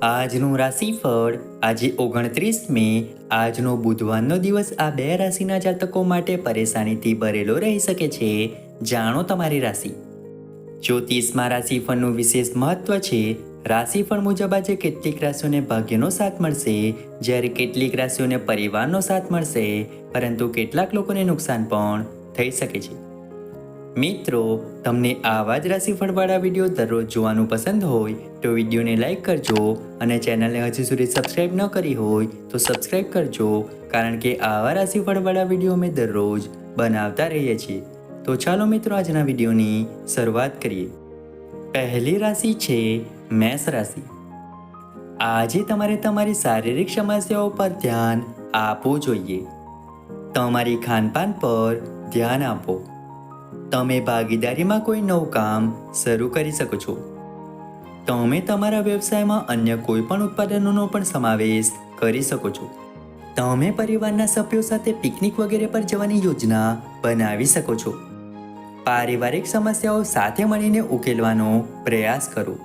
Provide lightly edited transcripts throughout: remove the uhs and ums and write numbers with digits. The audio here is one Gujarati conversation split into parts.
આજનું રાશિફળ આજે 29 મે આજનો બુધવારનો દિવસ આ બે રાશિના જાતકો માટે પરેશાનીથી ભરેલો રહી શકે છે. જાણો તમારી રાશિ. જ્યોતિષમાં રાશિફળનું વિશેષ મહત્વ છે. રાશિફળ મુજબ આજે કેટલીક રાશિઓને ભાગ્યનો સાથ મળશે, જ્યારે કેટલીક રાશિઓને પરિવારનો સાથ મળશે, પરંતુ કેટલાક લોકોને નુકસાન પણ થઈ શકે છે. મિત્રો, તમને આવા જ રાશિફળવાળા વિડીયો દરરોજ જોવાનું પસંદ હોય તો વિડીયોને લાઈક કરજો અને ચેનલને હજુ સુધી સબસ્ક્રાઈબ ન કરી હોય તો સબસ્ક્રાઈબ કરજો, કારણ કે આવા રાશિફળવાળા વિડીયો અમે દરરોજ બનાવતા રહીએ છીએ. તો ચાલો મિત્રો, આજના વિડીયોની શરૂઆત કરીએ. પહેલી રાશિ છે મેષ રાશિ. આજે તમારે તમારી શારીરિક સમસ્યાઓ પર ધ્યાન આપવું જોઈએ. તમારી ખાનપાન પર ધ્યાન આપો. તમે ભાગીદારીમાં કોઈ નવું કામ શરૂ કરી શકો છો. તમે તમારા વ્યવસાયમાં અન્ય કોઈ પણ ઉત્પાદનોનો પણ સમાવેશ કરી શકો છો. તમે પરિવારના સભ્યો સાથે પિકનિક વગેરે પર જવાની યોજના બનાવી શકો છો. પારિવારિક સમસ્યાઓ સાથે મળીને ઉકેલવાનો પ્રયાસ કરો.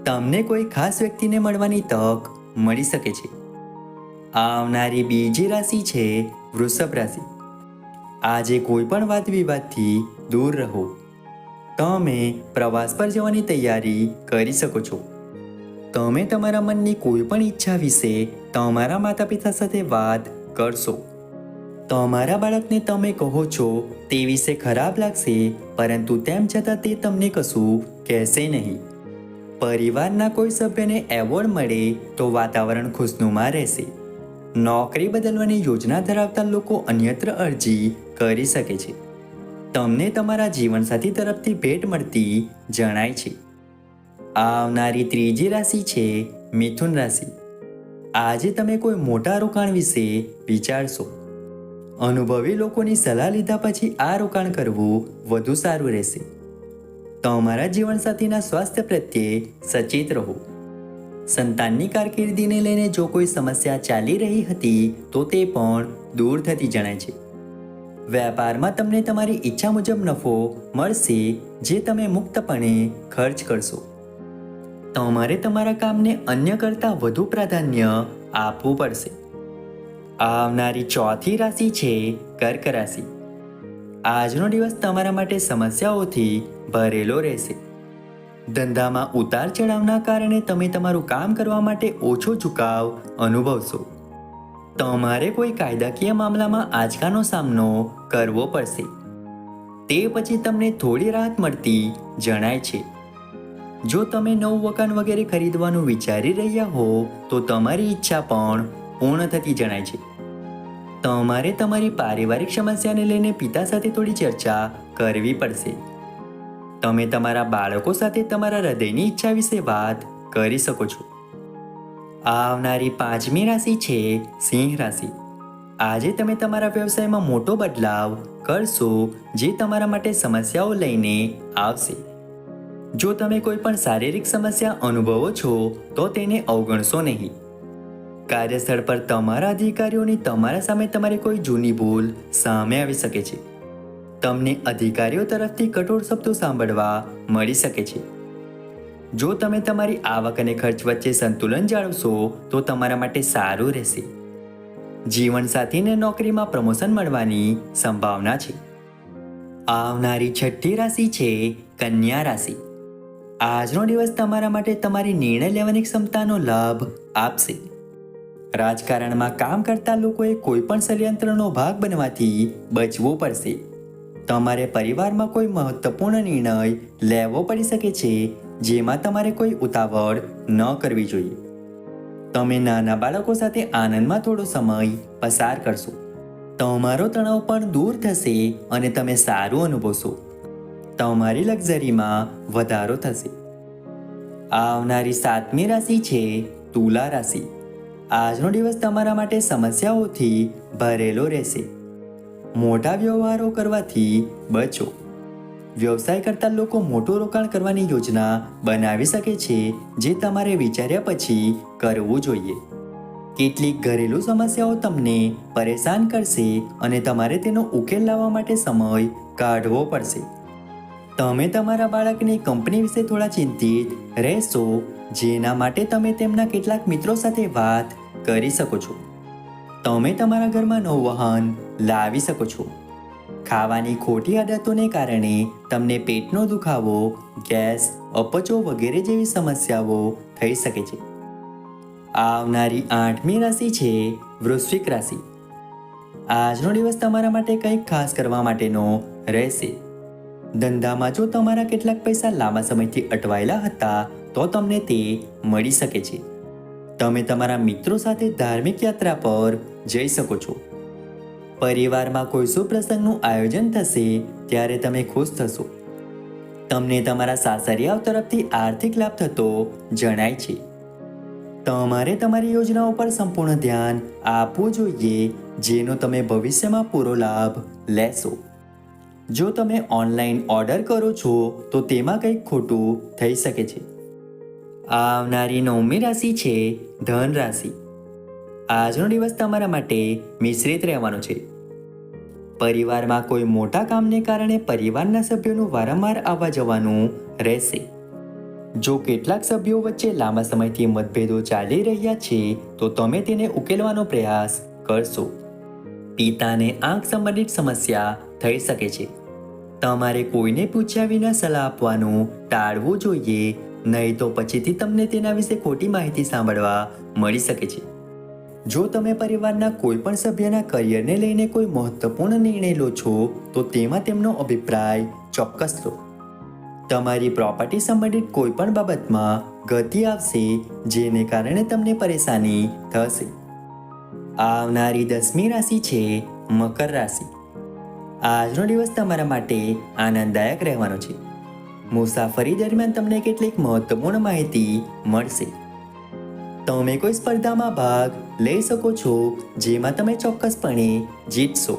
તમને કોઈ ખાસ વ્યક્તિને મળવાની તક મળી શકે છે. આવનારી બીજી રાશિ છે વૃષભ રાશિ. આજે કોઈ પણ વાદ વિવાદથી દૂર રહો. તમે પ્રવાસ પર જવાની તૈયારી કરી શકો છો. તમે તમારા મનની કોઈ પણ ઈચ્છા વિશે તમારા માતા પિતા સાથે વાત કરશો. તમારા બાળકને તમે કહો છો તે વિશે ખરાબ લાગશે, પરંતુ તેમ છતાં તે તમને કશું કહેશે નહીં. પરિવારના કોઈ સભ્યને એવોર્ડ મળે તો વાતાવરણ ખુશનુમા રહેશે. નોકરી બદલવાની યોજના ધરાવતા લોકો અન્યત્ર અરજી કરી શકે છે. તમને તમારા જીવનસાથી તરફથી ભેટ મળતી જણાય છે. આવનારી ત્રીજી રાશિ છે મિથુન રાશિ. આજે તમે કોઈ મોટા રોકાણ વિશે વિચારશો. અનુભવી લોકોની સલાહ લીધા પછી આ રોકાણ કરવું વધુ સારું રહેશે. તમારા જીવનસાથીના સ્વાસ્થ્ય પ્રત્યે સચેત રહો. સંતાનની કારકિર્દીને લઈને જો કોઈ સમસ્યા ચાલી રહી હતી તો તે પણ દૂર થતી જણાય છે. વેપારમાં તમને તમારી ઈચ્છા મુજબ નફો મળશે, જે તમે મુક્તપણે ખર્ચ કરશો. તમારે તમારા કામને અન્ય કરતાં વધુ પ્રાધાન્ય આપવું પડશે. આવનારી ચોથી રાશિ છે કર્ક રાશિ. આજનો દિવસ તમારા માટે સમસ્યાઓથી ભરેલો રહેશે. ધંધામાં ઉતાર ચઢાવના કારણે તમે તમારું કામ કરવા માટે ઓછો ઝુકાવ અનુભવશો. તમારે કોઈ કાયદાકીય મામલામાં આંચકાનો સામનો કરવો પડશે. તે પછી તમને થોડી રાહત મળતી જણાય છે. જો તમે નવું મકાન વગેરે ખરીદવાનું વિચારી રહ્યા હો તો તમારી ઈચ્છા પણ પૂર્ણ થતી જણાય છે. તમારે તમારી પારિવારિક સમસ્યાને લઈને પિતા સાથે થોડી ચર્ચા કરવી પડશે. તમે તમારા બાળકો સાથે તમારા હૃદયની ઈચ્છા વિશે વાત કરી શકો છો. આવનારી પાંચમી રાશિ છે સિંહ રાશિ. આજે તમે તમારા વ્યવસાયમાં મોટો બદલાવ કરશો, જે તમારા માટે સમસ્યાઓ લઈને આવશે. જો તમે કોઈ પણ શારીરિક સમસ્યા અનુભવો છો તો તેને અવગણશો નહીં. કાર્યસ્થળ પર તમારા અધિકારીઓની તમારા સામે તમારી કોઈ જૂની ભૂલ સામે આવી શકે છે. તમને અધિકારીઓ તરફથી કઠોર શબ્દો સાંભળવા મળી શકે છે. જો તમે તમારી આવક અને ખર્ચ વચ્ચે સંતુલન જાળવશો તો તમારા માટે સારું રહેશે. જીવનસાથીને નોકરીમાં પ્રમોશન મળવાની સંભાવના છે. આવનારી છઠ્ઠી રાશિ છે કન્યા રાશિ. આજનો દિવસ તમારા માટે તમારી નિર્ણય લેવાની ક્ષમતાનો લાભ આપશે. રાજકારણમાં કામ કરતા લોકોએ કોઈ પણ ષડયંત્રનો ભાગ બનવાથી બચવું પડશે. તમારે પરિવારમાં કોઈ મહત્વપૂર્ણ નિર્ણય લેવો પડી શકે છે, જેમાં તમારે કોઈ ઉતાવળ ન કરવી જોઈએ. તમે નાના બાળકો સાથે આનંદમાં થોડો સમય પસાર કરશો. તમારો તણાવ પણ દૂર થશે અને તમે સારું અનુભવશો. તમારી લક્ઝરીમાં વધારો થશે. આવનારી સાતમી રાશિ છે તુલા રાશિ. આજનો દિવસ તમારા માટે સમસ્યાઓથી ભરેલો રહેશે. મોટા વ્યવહારો કરવાથી બચો. વ્યવસાય કરતા લોકો મોટું રોકાણ કરવાની યોજના બનાવી શકે છે, જે તમારે વિચાર્યા પછી કરવું જોઈએ. કેટલીક ઘરેલું સમસ્યાઓ તમને પરેશાન કરશે અને તમારે તેનો ઉકેલ લાવવા માટે સમય કાઢવો પડશે. તમે તમારા બાળકની કંપની વિશે થોડા ચિંતિત રહેશો, જેના માટે તમે તેમના કેટલાક મિત્રો સાથે વાત કરી શકો છો. તમે તમારા ઘરમાં નવું વાહન લાવી શકો છો. ખાવાની ખોટી આદતોને કારણે તમને પેટનો દુખાવો, ગેસ, અપચો વગેરે જેવી સમસ્યાઓ થઈ શકે છે. આવનારી 8મી રાશિ છે વૃશ્ચિક રાશિ. આજનો દિવસ તમારા માટે કંઈક ખાસ કરવા માટેનો રહેશે. ધંધામાં જો તમારા કેટલાક પૈસા લાંબા સમયથી અટવાયેલા હતા તો તમને તે મળી શકે છે. તમે તમારા મિત્રો સાથે ધાર્મિક યાત્રા પર જઈ શકો છો. પરિવારમાં કોઈ શુભ પ્રસંગનું આયોજન થશે ત્યારે તમે ખુશ થશો. તમને તમારા સાસરિયાઓ તરફથી આર્થિક લાભ થતો જણાય છે. તમારે તમારી યોજનાઓ પર સંપૂર્ણ ધ્યાન આપવું જોઈએ, જેનો તમે ભવિષ્યમાં પૂરો લાભ લેશો. જો તમે ઓનલાઈન ઓર્ડર કરો છો તો તેમાં કંઈક ખોટું થઈ શકે છે. આવનારી 9મી રાશિ છે ધન રાશિ. આજનો દિવસ તમારા માટે મિશ્રિત રહેવાનો છે. પરિવારમાં કોઈ મોટા કામને કારણે પરિવારના સભ્યોનું વારંવાર આવવા જવાનું રહેશે. જો કેટલાક સભ્યો વચ્ચે લાંબા સમયથી મતભેદો ચાલી રહ્યા છે તો તમે તેને ઉકેલવાનો પ્રયાસ કરશો. પિતાને આંખ સંબંધિત સમસ્યા થઈ શકે છે. તમારે કોઈને પૂછ્યા વિના સલાહ આપવાનું ટાળવું જોઈએ, નહીં તો પછીથી તમને તેના વિશે ખોટી માહિતી સાંભળવા મળી શકે છે. જો તમે પરિવારના કોઈ પણ સભ્યના કરિયરને લઈને કોઈ મહત્વપૂર્ણ નિર્ણય લો છો તો તેમાં તેમનો અભિપ્રાય ચોક્કસ લો. તમારી પ્રોપર્ટી સંબંધિત કોઈ પણ બાબતમાં ગતિ આવશે, જેને કારણે તમને પરેશાની થશે. આવનારી 10મી રાશિ છે મકર રાશિ. આજનો દિવસ તમારા માટે આનંદદાયક રહેવાનો છે. મુસાફરી દરમિયાન તમને કેટલીક મહત્વપૂર્ણ માહિતી મળશે. તમે કોઈ સ્પર્ધામાં ભાગ લઈ શકો છો જેમાં તમે ચોક્કસપણે જીતશો.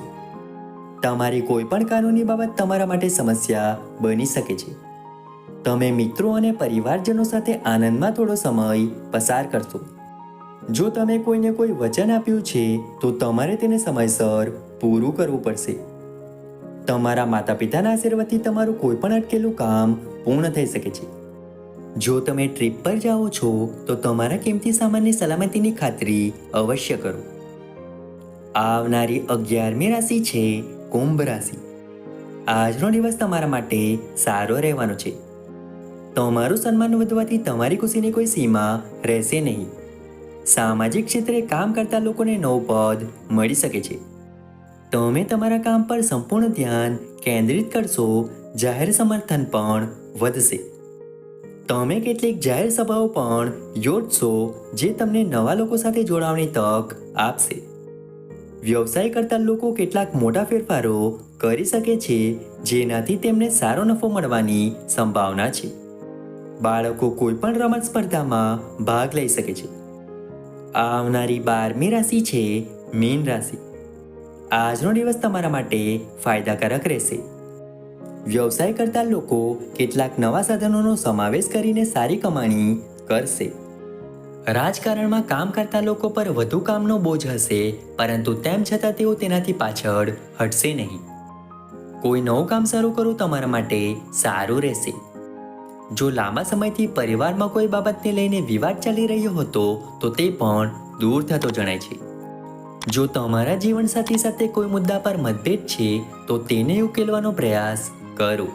તમારી કોઈ પણ કાનૂની બાબત તમારા માટે સમસ્યા બની શકે છે. તમે મિત્રો અને પરિવારજનો સાથે આનંદમાં થોડો સમય પસાર કરશો. જો તમે કોઈને કોઈ વચન આપ્યું છે તો તમારે તેને સમયસર પૂરું કરવું પડશે. તમારા માતા પિતાના આશીર્વાદથી તમારું કોઈ પણ અટકેલું કામ પૂર્ણ થઈ શકે છે. જો તમે ટ્રીપ પર જાઓ છો તો તમારા કિંમતી સામાનની સલામતીની ખાતરી અવશ્ય કરો. આવનારી 11મી રાશિ છે કુંભ રાશિ. આજનો દિવસ તમારા માટે સારો રહેવાનો છે. તમારું સન્માન વધવાથી તમારી ખુશીની કોઈ સીમા રહેશે નહીં. સામાજિક ક્ષેત્રે કામ કરતા લોકોને નવું પદ મળી શકે છે. તમે તમારા કામ પર સંપૂર્ણ ધ્યાન કેન્દ્રિત કરશો. જાહેર સમર્થન પણ વધશે. તમે કેટલીક જાહેર સભાઓ પણ યોજશો જે તમને નવા લોકો સાથે જોડાવાની તક આપશે. વ્યવસાય કરતા લોકો કેટલાક મોટા ફેરફારો કરી શકે છે, જેનાથી તેમને સારો નફો મળવાની સંભાવના છે. બાળકો કોઈ પણ રમત સ્પર્ધામાં ભાગ લઈ શકે છે. આવનારી 12મી રાશિ છે મીન રાશિ. આજનો દિવસ તમારા માટે ફાયદાકારક રહેશે. વ્યવસાય કરતા લોકો કેટલાક નવા સાધનોનો સમાવેશ કરીને સારી કમાણી કરશે. રાજકારણમાં કામ કરતા લોકો પર વધુ કામનો બોજ હશે, પરંતુ તેમ છતાં તેઓ તેનાથી પાછળ હટશે નહીં. કોઈ નવું કામ શરૂ કરવું તમારા માટે સારું રહેશે. જો લાંબા સમયથી પરિવારમાં કોઈ બાબતને લઈને વિવાદ ચાલી રહ્યો હતો તો તે પણ દૂર થતો જણાય છે. જો તમારા જીવનસાથી સાથે કોઈ મુદ્દા પર મતભેદ છે તો તેને ઉકેલવાનો પ્રયાસ કરો.